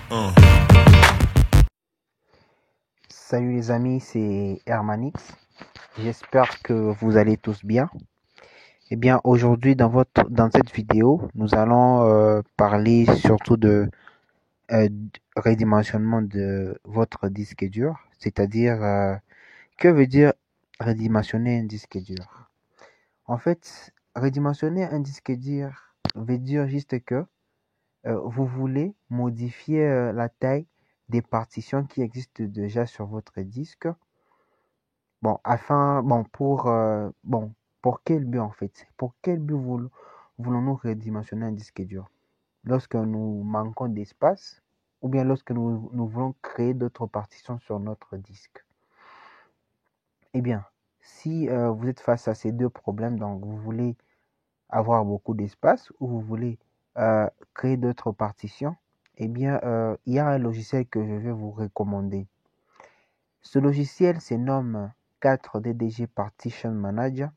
Hein. Salut les amis, c'est Hermanix. J'espère que vous allez tous bien. Eh bien, aujourd'hui dans cette vidéo, nous allons parler surtout de redimensionnement de votre disque dur, c'est-à-dire que veut dire redimensionner un disque dur. En fait, redimensionner un disque dur veut dire juste que vous voulez modifier la taille des partitions qui existent déjà sur votre disque. Pour quel but en fait? Pour quel but voulons-nous redimensionner un disque dur? Lorsque nous manquons d'espace ou bien lorsque nous voulons créer d'autres partitions sur notre disque? Eh bien, si vous êtes face à ces deux problèmes, donc vous voulez avoir beaucoup d'espace ou vous voulez créer d'autres partitions, eh bien, il y a un logiciel que je vais vous recommander. Ce logiciel se nomme 4DDG Partition Manager.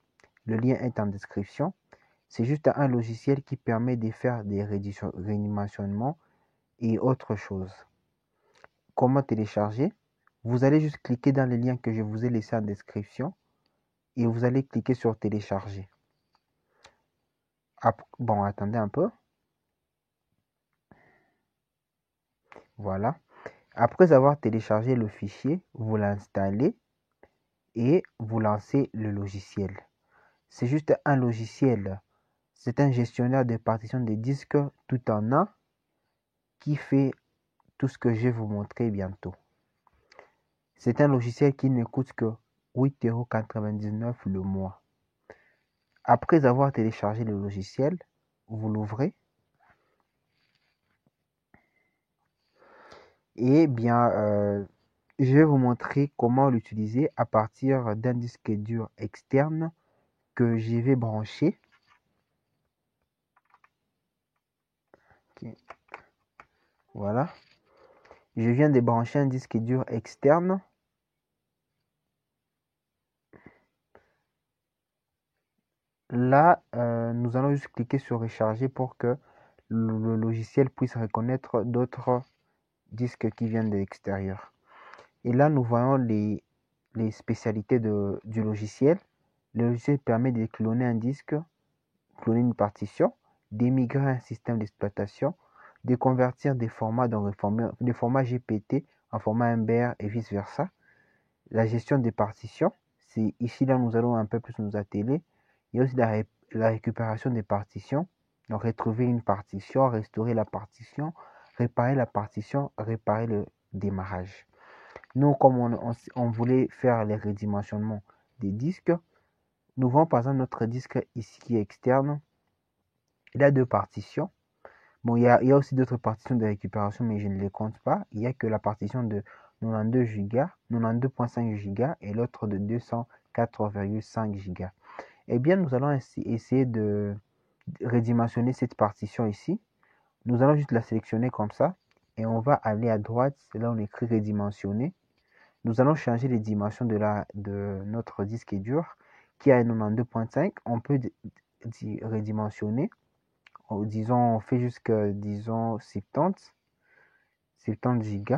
Le lien est en description. C'est juste un logiciel qui permet de faire des redimensionnements et autre chose. Comment télécharger? Vous allez juste cliquer dans le lien que je vous ai laissé en description et vous allez cliquer sur télécharger. Bon, attendez un peu. Voilà. Après avoir téléchargé le fichier, vous l'installez et vous lancez le logiciel. C'est juste un logiciel. C'est un gestionnaire de partition de disques tout en un qui fait tout ce que je vais vous montrer bientôt. C'est un logiciel qui ne coûte que 8,99 € le mois. Après avoir téléchargé le logiciel, vous l'ouvrez. Et bien, je vais vous montrer comment l'utiliser à partir d'un disque dur externe que je vais brancher. Okay. Voilà. Je viens de brancher un disque dur externe. Là, nous allons juste cliquer sur recharger pour que le logiciel puisse reconnaître d'autres disques qui viennent de l'extérieur. Et là, nous voyons les spécialités du logiciel. Le logiciel permet de cloner un disque, cloner une partition, d'émigrer un système d'exploitation, de convertir des formats des formats GPT en format MBR et vice-versa. La gestion des partitions, c'est ici là nous allons un peu plus nous atteler. Il y a aussi la récupération des partitions, donc retrouver une partition, restaurer la partition, réparer la partition, réparer le démarrage. Nous, comme on voulait faire les redimensionnements des disques, nous voyons par exemple notre disque ici qui est externe. Il a deux partitions. Bon, il y a aussi d'autres partitions de récupération, mais je ne les compte pas. Il n'y a que la partition de 92 Go, 92.5 Go et l'autre de 204,5 Go. Eh bien, nous allons essayer de redimensionner cette partition ici. Nous allons juste la sélectionner comme ça et on va aller à droite. C'est là où on écrit redimensionner. Nous allons changer les dimensions de notre disque dur qui a 92.5. On peut redimensionner. Disons, on fait jusqu'à, disons, 70 Go.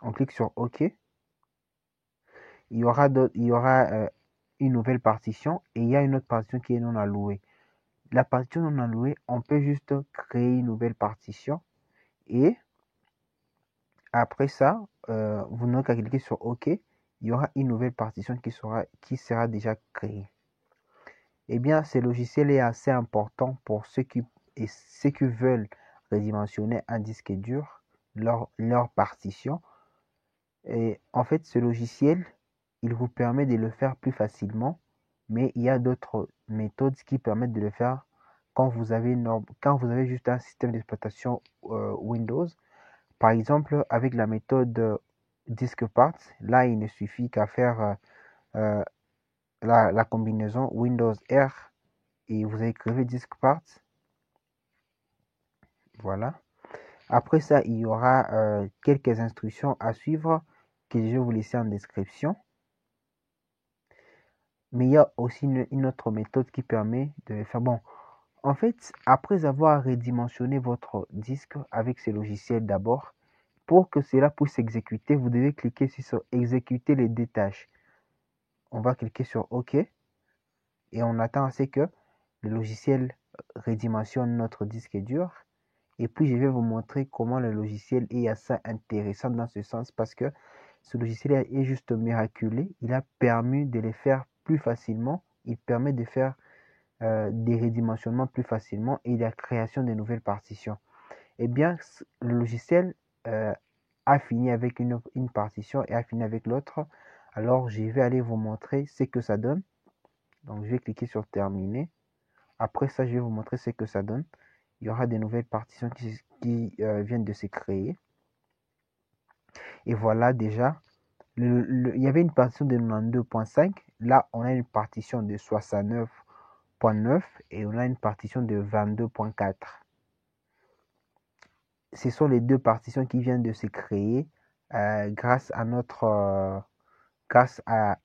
On clique sur OK. Il y aura une nouvelle partition et il y a une autre partition qui est non allouée. La partition non allouée, on peut juste créer une nouvelle partition et après ça, vous n'aurez qu'à cliquer sur OK. Il y aura une nouvelle partition qui sera déjà créée. Eh bien, ce logiciel est assez important pour ceux qui veulent redimensionner un disque dur, leur partition. Et en fait, ce logiciel, il vous permet de le faire plus facilement, mais il y a d'autres méthodes qui permettent de le faire quand vous avez juste un système d'exploitation Windows. Par exemple, avec la méthode DiskPart, là, il ne suffit qu'à faire la combinaison Windows R et vous écrivez DiskPart. Voilà. Après ça, il y aura quelques instructions à suivre que je vais vous laisser en description. Mais il y a aussi une autre méthode qui permet de le faire. Bon, en fait, après avoir redimensionné votre disque avec ce logiciel d'abord, pour que cela puisse s'exécuter, vous devez cliquer ici sur exécuter les deux tâches. On va cliquer sur OK et on attend assez que le logiciel redimensionne notre disque dur. Et puis, je vais vous montrer comment le logiciel est assez intéressant dans ce sens parce que ce logiciel est juste miraculeux. Il a permis de les faire plus facilement. Il permet de faire des redimensionnements plus facilement et la création de nouvelles partitions. Eh bien, le logiciel a fini avec une partition et a fini avec l'autre. Alors, je vais aller vous montrer ce que ça donne. Donc, je vais cliquer sur terminer. Après ça, je vais vous montrer ce que ça donne. Il y aura des nouvelles partitions qui viennent de se créer. Et voilà déjà, il y avait une partition de 92.5. Là, on a une partition de 69.9 et on a une partition de 22.4. Ce sont les deux partitions qui viennent de se créer grâce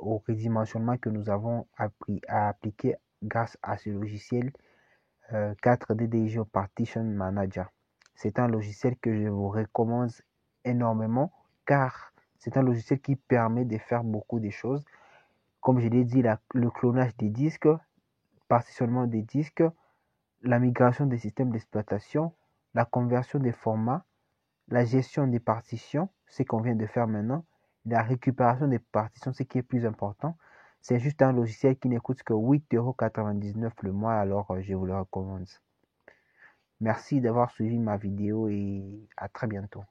au redimensionnement que nous avons appris à appliquer grâce à ce logiciel 4D Digio Partition Manager. C'est un logiciel que je vous recommande énormément car c'est un logiciel qui permet de faire beaucoup de choses. Comme je l'ai dit, le clonage des disques, partitionnement des disques, la migration des systèmes d'exploitation, la conversion des formats, la gestion des partitions, ce qu'on vient de faire maintenant, la récupération des partitions, ce qui est plus important. C'est juste un logiciel qui ne coûte que 8,99 € le mois, alors je vous le recommande. Merci d'avoir suivi ma vidéo et à très bientôt.